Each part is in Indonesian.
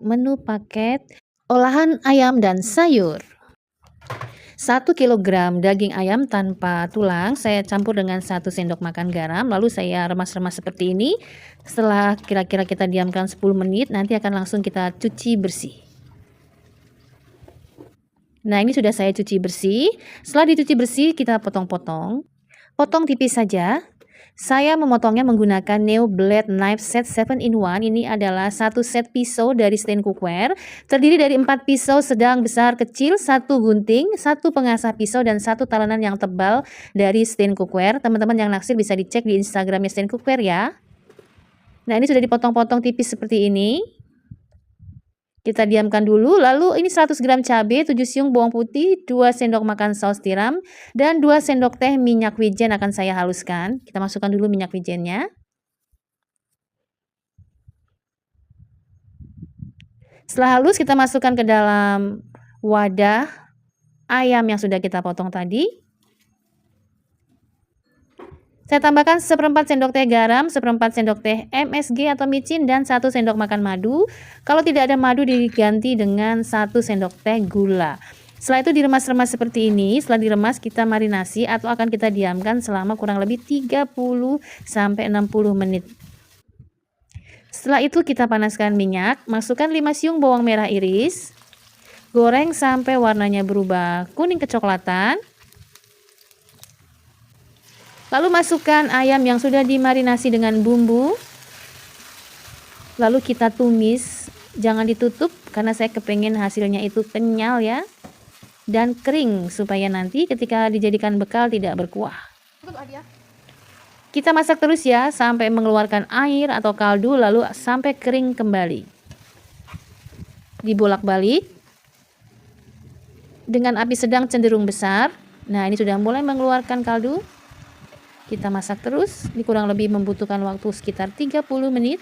menu paket olahan ayam dan sayur. 1 kilogram daging ayam tanpa tulang saya campur dengan 1 sendok makan garam, lalu saya remas-remas seperti ini. Setelah kira-kira kita diamkan 10 menit, nanti akan langsung kita cuci bersih. Nah, ini sudah saya cuci bersih. Setelah dicuci bersih, kita potong-potong. Potong tipis saja. Saya memotongnya menggunakan Neo Blade Knife Set 7-in-1. Ini adalah satu set pisau dari Stand Cookware. Terdiri dari 4 pisau sedang, besar, kecil, 1 gunting, 1 pengasah pisau, dan 1 talenan yang tebal dari Stand Cookware. Teman-teman yang naksir bisa dicek di Instagramnya Stand Cookware ya. Nah, ini sudah dipotong-potong tipis seperti ini. Kita diamkan dulu. Lalu ini 100 gram cabai, 7 siung bawang putih, 2 sendok makan saus tiram, dan 2 sendok teh minyak wijen akan saya haluskan. Kita masukkan dulu minyak wijennya. Setelah halus, kita masukkan ke dalam wadah ayam yang sudah kita potong tadi. Saya tambahkan 1/4 sendok teh garam, 1/4 sendok teh MSG atau micin, dan 1 sendok makan madu. Kalau tidak ada madu diganti dengan 1 sendok teh gula. Setelah itu diremas-remas seperti ini. Setelah diremas kita marinasi atau akan kita diamkan selama kurang lebih 30 sampai 60 menit. Setelah itu kita panaskan minyak, masukkan 5 siung bawang merah iris. Goreng sampai warnanya berubah kuning kecoklatan. Lalu masukkan ayam yang sudah dimarinasi dengan bumbu. Lalu kita tumis, jangan ditutup karena saya kepengen hasilnya itu kenyal ya. Dan kering supaya nanti ketika dijadikan bekal tidak berkuah. Kita masak terus ya sampai mengeluarkan air atau kaldu, lalu sampai kering kembali. Dibolak-balik dengan api sedang cenderung besar. Nah, ini sudah mulai mengeluarkan kaldu. Kita masak terus, ini kurang lebih membutuhkan waktu sekitar 30 menit.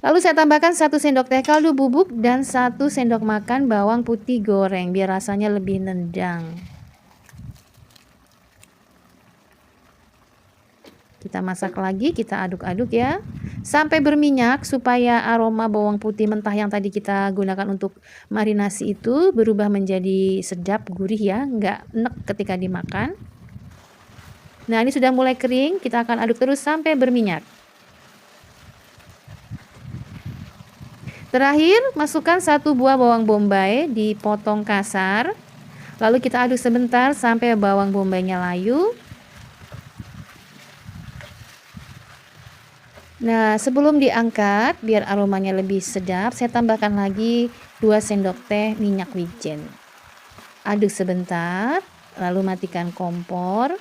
Lalu saya tambahkan 1 sendok teh kaldu bubuk dan 1 sendok makan bawang putih goreng biar rasanya lebih nendang. Kita masak lagi, kita aduk-aduk ya sampai berminyak supaya aroma bawang putih mentah yang tadi kita gunakan untuk marinasi itu berubah menjadi sedap, gurih ya, nggak enek ketika dimakan. Nah, ini sudah mulai kering, kita akan aduk terus sampai berminyak. Terakhir, masukkan 1 buah bawang bombay dipotong kasar. Lalu kita aduk sebentar sampai bawang bombaynya layu. Nah, sebelum diangkat, biar aromanya lebih sedap, saya tambahkan lagi 2 sendok teh minyak wijen. Aduk sebentar, lalu matikan kompor.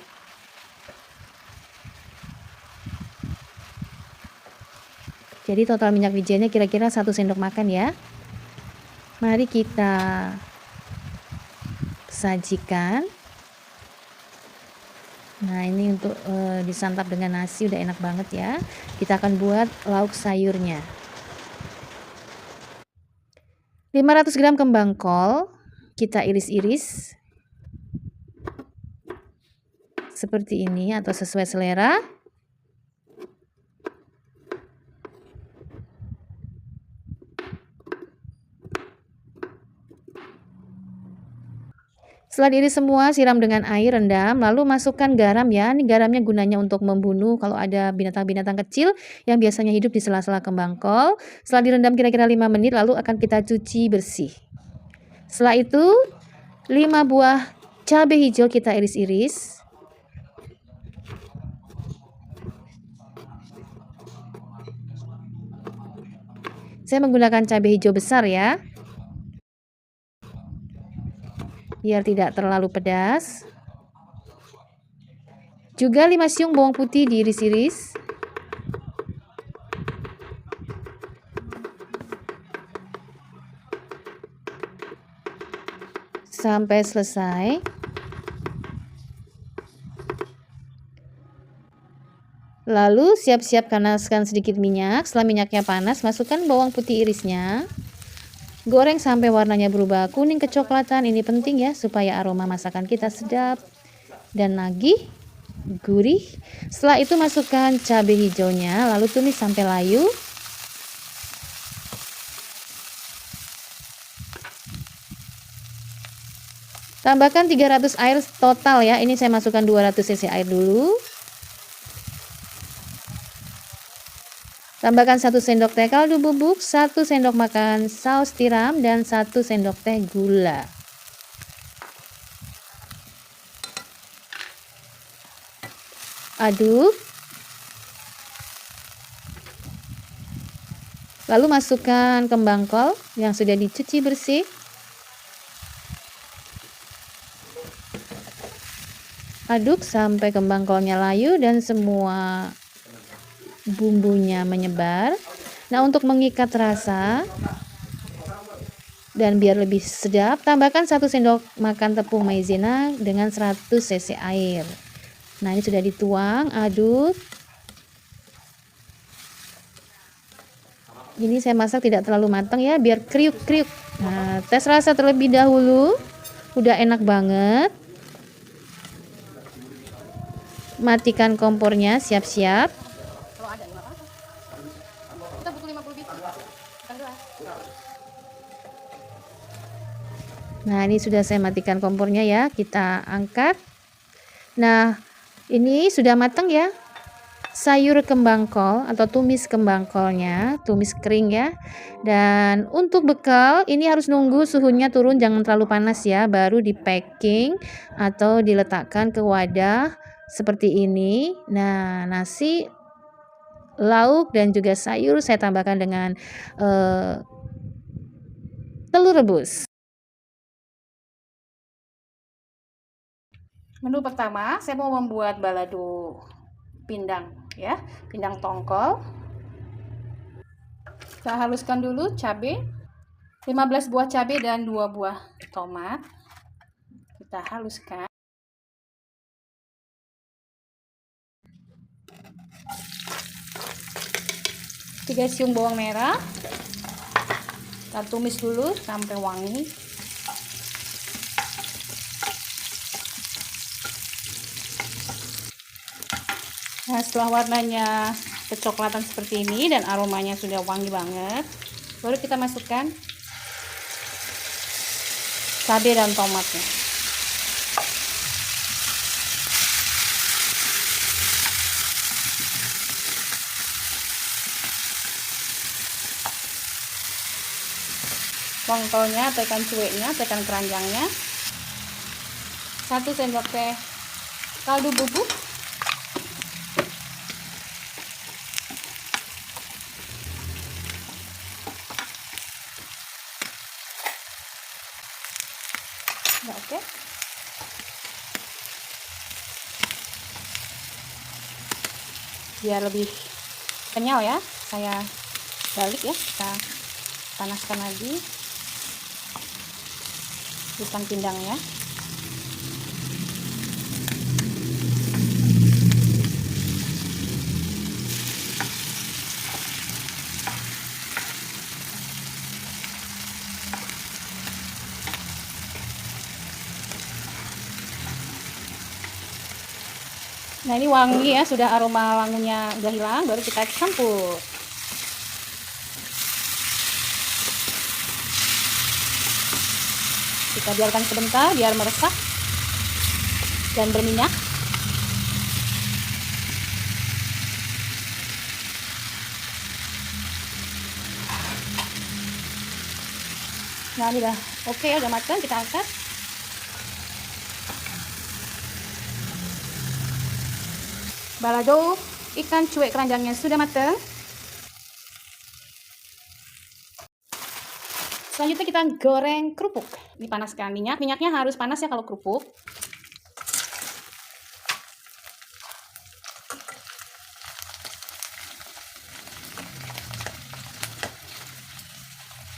Jadi total minyak wijennya kira-kira 1 sendok makan ya. Mari kita sajikan. Nah, ini untuk disantap dengan nasi udah enak banget ya. Kita akan buat lauk sayurnya. 500 gram kembang kol kita iris-iris seperti ini atau sesuai selera. Setelah diiris semua, siram dengan air, rendam, lalu masukkan garam ya. Ini garamnya gunanya untuk membunuh kalau ada binatang-binatang kecil yang biasanya hidup di sela-sela kembang kol. Setelah direndam kira-kira 5 menit, lalu akan kita cuci bersih. Setelah itu, 5 buah cabai hijau kita iris-iris. Saya menggunakan cabai hijau besar ya, biar tidak terlalu pedas. Juga 5 siung bawang putih diiris-iris. Sampai selesai. Lalu siap-siap panaskan sedikit minyak. Setelah minyaknya panas, masukkan bawang putih irisnya. Goreng sampai warnanya berubah kuning kecoklatan. Ini penting ya supaya aroma masakan kita sedap dan nagih. gurih. Setelah itu masukkan cabai hijaunya, lalu tumis sampai layu. Tambahkan 300 air total ya. Ini saya masukkan 200 cc air dulu. Tambahkan 1 sendok teh kaldu bubuk, 1 sendok makan saus tiram, dan 1 sendok teh gula. Aduk. Lalu masukkan kembang kol yang sudah dicuci bersih. Aduk sampai kembang kolnya layu dan semua bumbunya menyebar. Nah, untuk mengikat rasa dan biar lebih sedap, tambahkan 1 sendok makan tepung maizena dengan 100 cc air. Nah, ini sudah dituang, aduk. Ini saya masak tidak terlalu matang ya, biar kriuk-kriuk. Nah, tes rasa terlebih dahulu. Udah enak banget. Matikan kompornya, siap-siap. Nah, ini sudah saya matikan kompornya ya. Kita angkat. Nah, ini sudah matang ya. Sayur kembang kol atau tumis kembang kolnya, tumis kering ya. Dan untuk bekal ini harus nunggu suhunya turun, jangan terlalu panas ya, baru di packing atau diletakkan ke wadah seperti ini. Nah, nasi, lauk, dan juga sayur saya tambahkan dengan telur rebus. Menu pertama, saya mau membuat balado pindang ya, pindang tongkol. Saya haluskan dulu cabai, 15 buah cabai dan 2 buah tomat. Kita haluskan. Tiga siung bawang merah. Kita tumis dulu sampai wangi. Nah, setelah warnanya kecoklatan seperti ini dan aromanya sudah wangi banget, baru kita masukkan cabai dan tomatnya. Tongkolnya, tekan cueknya, tekan keranjangnya. 1 sendok teh kaldu bubuk. Nah, oke. Biar lebih kenyal ya, saya balik ya, kita panaskan lagi ikan pindangnya. Nah, ini wangi ya, sudah aroma wanginya udah hilang, baru kita campur. Kita biarkan sebentar biar meresap dan berminyak. Nah, ini udah oke ya, udah matang, kita angkat. Balado ikan cuek keranjangnya sudah matang. Selanjutnya kita goreng kerupuk. Dipanaskan minyak. Minyaknya harus panas ya kalau kerupuk.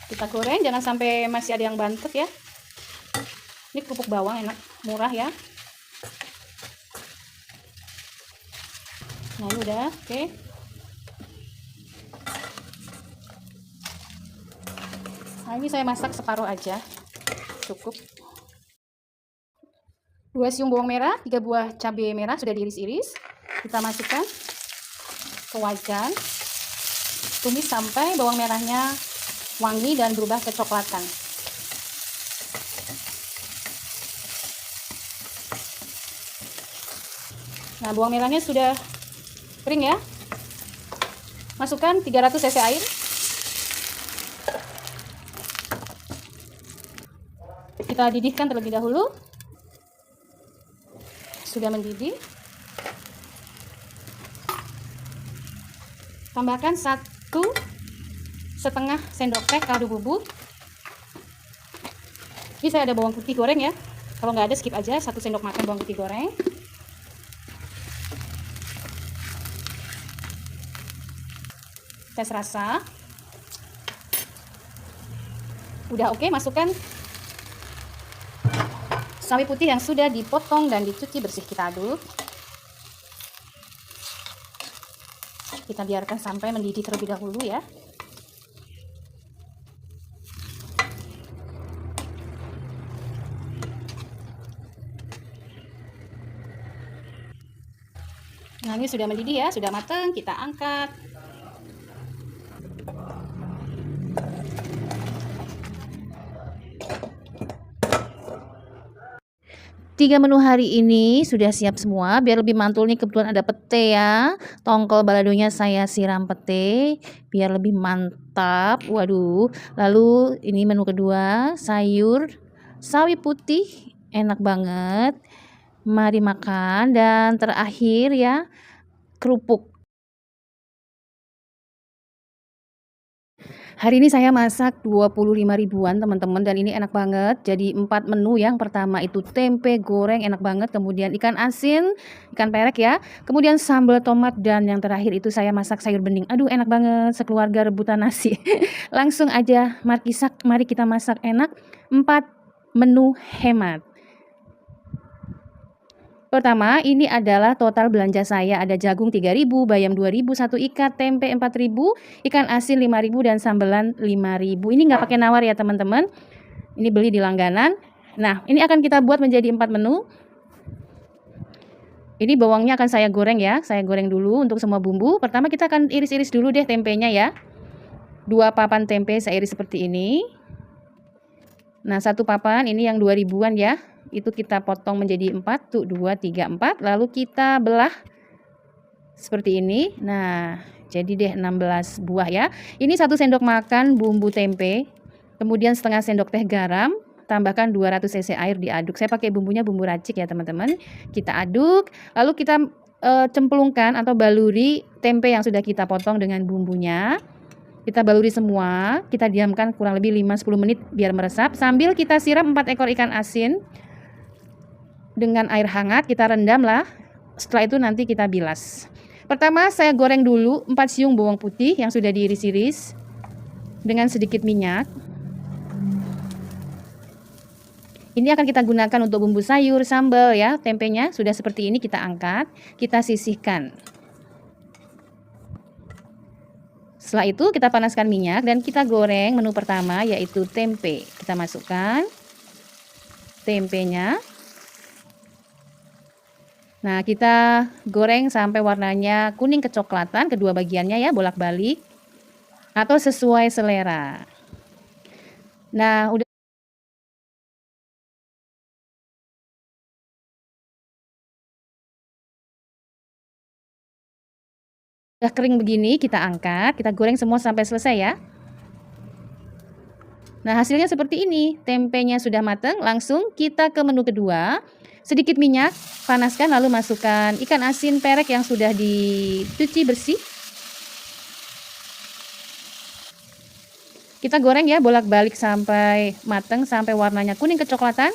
Kita goreng, jangan sampai masih ada yang bantet ya. Ini kerupuk bawang enak, murah ya. Nah, ini udah oke. Nah, ini saya masak separuh aja, cukup. 2 siung bawang merah, 3 buah cabai merah sudah diiris-iris. Kita masukkan ke wajan. Tumis sampai bawang merahnya wangi dan berubah kecoklatan. Nah, bawang merahnya sudah kering ya. Masukkan 300 cc air. Kita didihkan terlebih dahulu. Sudah mendidih. Tambahkan 1,5 sendok teh kaldu bubuk. Ini saya ada bawang putih goreng ya. Kalau nggak ada skip aja, 1 sendok makan bawang putih goreng. Tes rasa. Udah oke, masukkan sawi putih yang sudah dipotong dan dicuci bersih. Kita aduk. Kita biarkan sampai mendidih terlebih dahulu ya. Nah, ini sudah mendidih ya, sudah matang. Kita angkat. Tiga menu hari ini sudah siap semua. Biar lebih mantul nih, kebetulan ada pete ya. Tongkol baladonya saya siram pete biar lebih mantap. Waduh. Lalu ini menu kedua, sayur sawi putih, enak banget. Mari makan. Dan terakhir ya, kerupuk. Hari ini saya masak 25 ribuan teman-teman, dan ini enak banget. Jadi 4 menu. Yang pertama itu tempe goreng enak banget, kemudian ikan asin, ikan perek ya, kemudian sambal tomat, dan yang terakhir itu saya masak sayur bening. Aduh, enak banget, sekeluarga rebutan nasi. Langsung aja mari kita masak enak 4 menu hemat. Pertama, ini adalah total belanja saya. Ada jagung 3.000, bayam 2.000, 1 ikat, tempe 4.000, ikan asin 5.000, dan sambelan 5.000. Ini nggak pakai nawar ya teman-teman. Ini beli di langganan. Nah, ini akan kita buat menjadi 4 menu. Ini bawangnya akan saya goreng ya. Saya goreng dulu untuk semua bumbu. Pertama kita akan iris-iris dulu deh tempenya ya. 2 papan tempe saya iris seperti ini. Nah, 1 papan ini yang 2.000-an ya. Itu kita potong menjadi 4, tuh 2, 3, 4. Lalu kita belah seperti ini. Nah, jadi deh 16 buah ya. Ini 1 sendok makan bumbu tempe. Kemudian setengah sendok teh garam. Tambahkan 200 cc air, diaduk. Saya pakai bumbunya bumbu racik ya teman-teman. Kita aduk. Lalu kita cemplungkan atau baluri tempe yang sudah kita potong dengan bumbunya. Kita baluri semua. Kita diamkan kurang lebih 5-10 menit biar meresap. Sambil kita siram 4 ekor ikan asin dengan air hangat, kita rendam lah. Setelah itu nanti kita bilas. Pertama saya goreng dulu 4 siung bawang putih yang sudah diiris-iris dengan sedikit minyak. Ini akan kita gunakan untuk bumbu sayur, sambal ya. Tempenya sudah seperti ini, kita angkat, kita sisihkan. Setelah itu kita panaskan minyak dan kita goreng menu pertama, yaitu tempe. Kita masukkan tempenya. Nah, kita goreng sampai warnanya kuning kecoklatan, kedua bagiannya ya, bolak-balik atau sesuai selera. Nah, udah kering begini, kita angkat, kita goreng semua sampai selesai ya. Nah, hasilnya seperti ini. Tempenya sudah matang, langsung kita ke menu kedua. Sedikit minyak, panaskan, lalu masukkan ikan asin perek yang sudah dicuci bersih. Kita goreng ya, bolak-balik sampai matang, sampai warnanya kuning kecoklatan.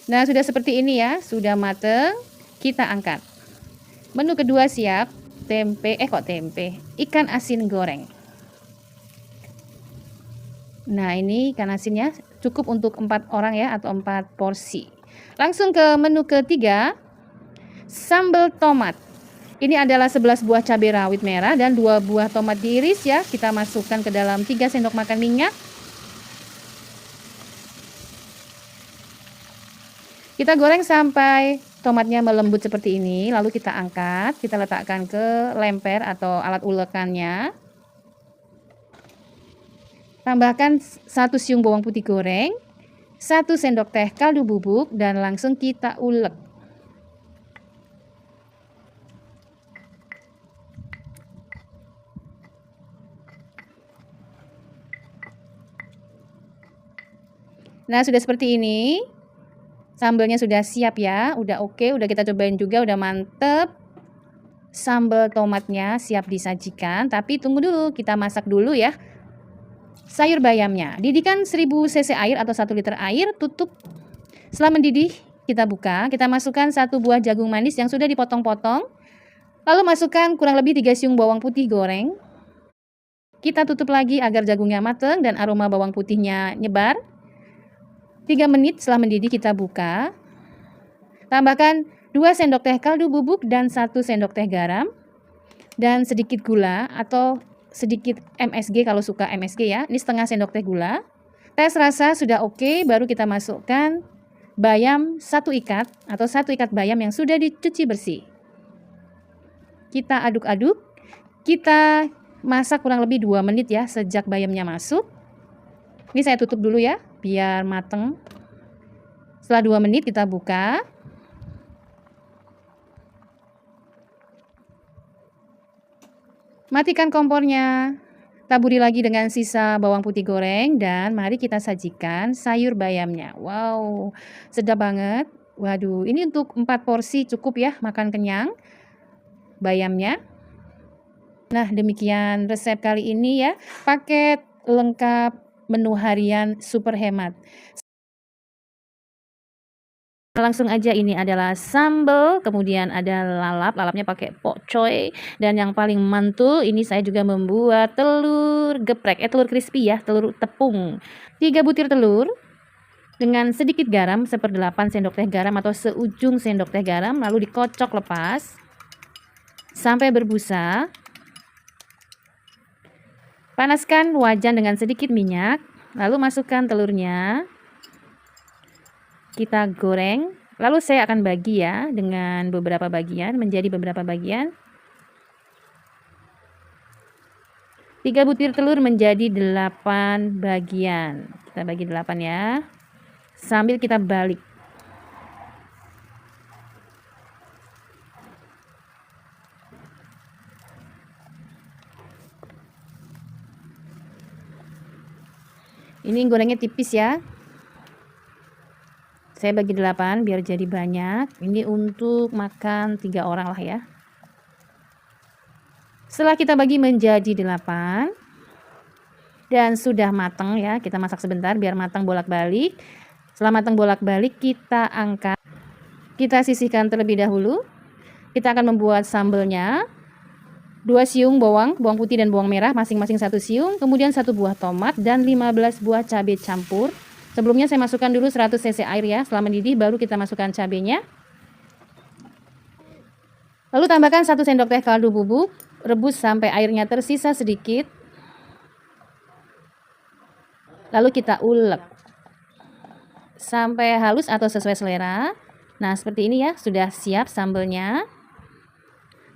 Nah, sudah seperti ini ya, sudah mateng, kita angkat. Menu kedua siap, ikan asin goreng. Nah, ini ikan asinnya Cukup untuk 4 orang ya, atau 4 porsi. Langsung ke menu ketiga, sambal tomat. Ini adalah 11 buah cabai rawit merah dan 2 buah tomat diiris ya. Kita masukkan ke dalam 3 sendok makan minyak. Kita goreng sampai tomatnya melembut seperti ini, lalu kita angkat, kita letakkan ke lemper atau alat ulekannya. Tambahkan 1 siung bawang putih goreng, 1 sendok teh kaldu bubuk, dan langsung kita ulek. Nah, sudah seperti ini. Sambalnya sudah siap ya, udah oke, udah kita cobain juga, udah mantep. Sambal tomatnya siap disajikan, tapi tunggu dulu, kita masak dulu ya. Sayur bayamnya, didihkan 1000 cc air atau 1 liter air, tutup. Setelah mendidih, kita buka, kita masukkan 1 buah jagung manis yang sudah dipotong-potong. Lalu masukkan kurang lebih 3 siung bawang putih goreng. Kita tutup lagi agar jagungnya matang dan aroma bawang putihnya nyebar. 3 menit setelah mendidih kita buka. Tambahkan 2 sendok teh kaldu bubuk dan 1 sendok teh garam. Dan sedikit gula atau sedikit MSG kalau suka MSG ya. Ini setengah sendok teh gula. Tes rasa sudah oke, baru kita masukkan bayam 1 ikat atau 1 ikat bayam yang sudah dicuci bersih. Kita aduk-aduk. Kita masak kurang lebih 2 menit ya sejak bayamnya masuk. Ini saya tutup dulu ya, biar mateng. Setelah 2 menit kita buka. Matikan kompornya. Taburi lagi dengan sisa bawang putih goreng dan mari kita sajikan sayur bayamnya. Wow, sedap banget. Waduh, ini untuk 4 porsi cukup ya, makan kenyang bayamnya. Nah, demikian resep kali ini ya. Paket lengkap menu harian super hemat. Langsung aja, ini adalah sambal, kemudian ada lalapnya pakai pokcoy, dan yang paling mantul ini saya juga membuat telur geprek, telur crispy ya, telur tepung. 3 butir telur dengan sedikit garam, 1/8 sendok teh garam atau seujung sendok teh garam, lalu dikocok lepas sampai berbusa. Panaskan wajan dengan sedikit minyak, lalu masukkan telurnya. Kita goreng, lalu saya akan bagi ya dengan beberapa bagian, menjadi beberapa bagian. 3 butir telur menjadi 8 bagian. Kita bagi 8 ya. Sambil kita balik. Ini gorengnya tipis ya. Saya bagi 8 biar jadi banyak. Ini untuk makan 3 orang lah ya. Setelah kita bagi menjadi 8 dan sudah matang ya, kita masak sebentar biar matang bolak-balik. Setelah matang bolak-balik, kita angkat. Kita sisihkan terlebih dahulu. Kita akan membuat sambelnya. 2 siung bawang putih dan bawang merah masing-masing 1 siung, kemudian 1 buah tomat dan 15 buah cabai campur. Sebelumnya saya masukkan dulu 100 cc air ya, setelah mendidih baru kita masukkan cabainya. Lalu tambahkan 1 sendok teh kaldu bubuk, rebus sampai airnya tersisa sedikit. Lalu kita ulek sampai halus atau sesuai selera. Nah, seperti ini ya, sudah siap sambelnya.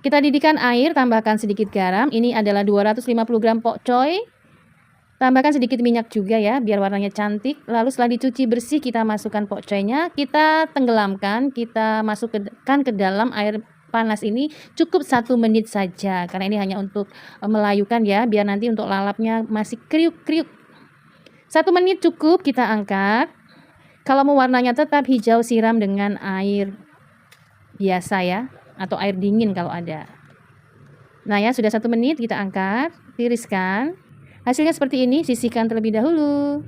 Kita didihkan air, tambahkan sedikit garam. Ini adalah 250 gram pokcoy. Tambahkan sedikit minyak juga ya, biar warnanya cantik. Lalu setelah dicuci bersih, kita masukkan pokcoynya. Kita tenggelamkan, kita masukkan ke dalam air panas ini cukup 1 menit saja. Karena ini hanya untuk melayukan ya, biar nanti untuk lalapnya masih kriuk-kriuk. 1 menit cukup, kita angkat. Kalau mau warnanya tetap hijau, siram dengan air biasa ya, atau air dingin kalau ada. Nah ya, sudah 1 menit, kita angkat, tiriskan. Hasilnya seperti ini, sisihkan terlebih dahulu.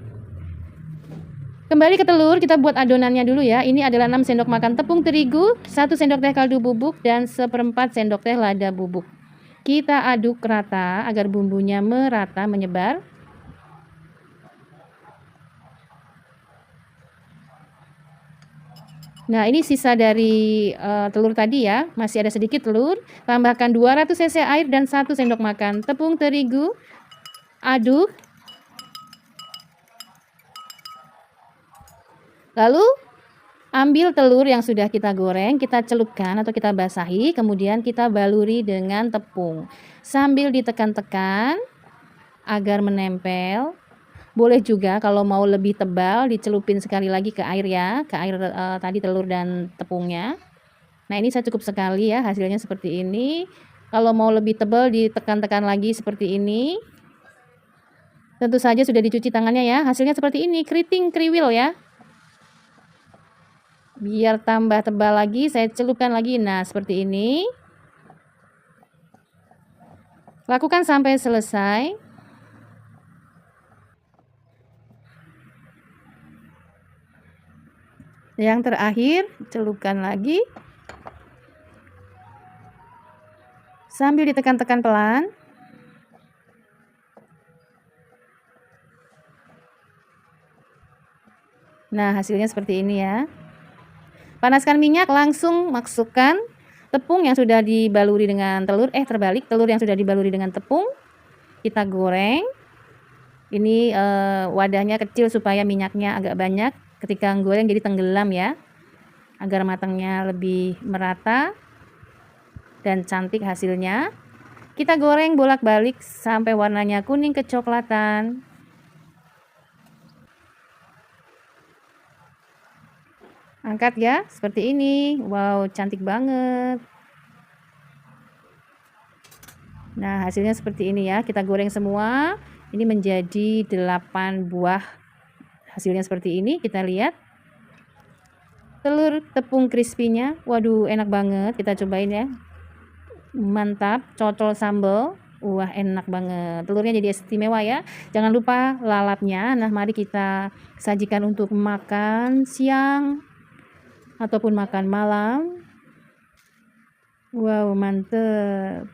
Kembali ke telur, kita buat adonannya dulu ya. Ini adalah 6 sendok makan tepung terigu, 1 sendok teh kaldu bubuk, dan 1/4 sendok teh lada bubuk. Kita aduk rata agar bumbunya merata menyebar. Nah, ini sisa dari telur tadi ya, masih ada sedikit telur. Tambahkan 200 cc air dan 1 sendok makan tepung terigu. Aduk. Lalu ambil telur yang sudah kita goreng, kita celupkan atau kita basahi, kemudian kita baluri dengan tepung. Sambil ditekan-tekan agar menempel. Boleh juga kalau mau lebih tebal dicelupin sekali lagi ke air ya, ke air tadi telur dan tepungnya. Nah, ini saya cukup sekali ya, hasilnya seperti ini. Kalau mau lebih tebal ditekan-tekan lagi seperti ini. Tentu saja sudah dicuci tangannya ya, hasilnya seperti ini, keriting kriwil ya. Biar tambah tebal lagi, saya celupkan lagi. Nah, seperti ini. Lakukan sampai selesai. Yang terakhir, celupkan lagi. Sambil ditekan-tekan pelan. Nah, hasilnya seperti ini ya. Panaskan minyak, langsung masukkan tepung yang sudah dibaluri dengan telur. Terbalik, telur yang sudah dibaluri dengan tepung. Kita goreng. Ini wadahnya kecil supaya minyaknya agak banyak. Ketika goreng jadi tenggelam ya, agar matangnya lebih merata dan cantik hasilnya. Kita goreng bolak-balik sampai warnanya kuning kecoklatan. Angkat ya, seperti ini. Wow, cantik banget. Nah, hasilnya seperti ini ya. Kita goreng semua. Ini menjadi 8 buah. Hasilnya seperti ini, kita lihat. Telur tepung crispy-nya, waduh enak banget, kita cobain ya. Mantap, cocol sambal. Wah, enak banget. Telurnya jadi istimewa ya. Jangan lupa lalapnya. Nah, mari kita sajikan untuk makan siang ataupun makan malam. Wow, mantep.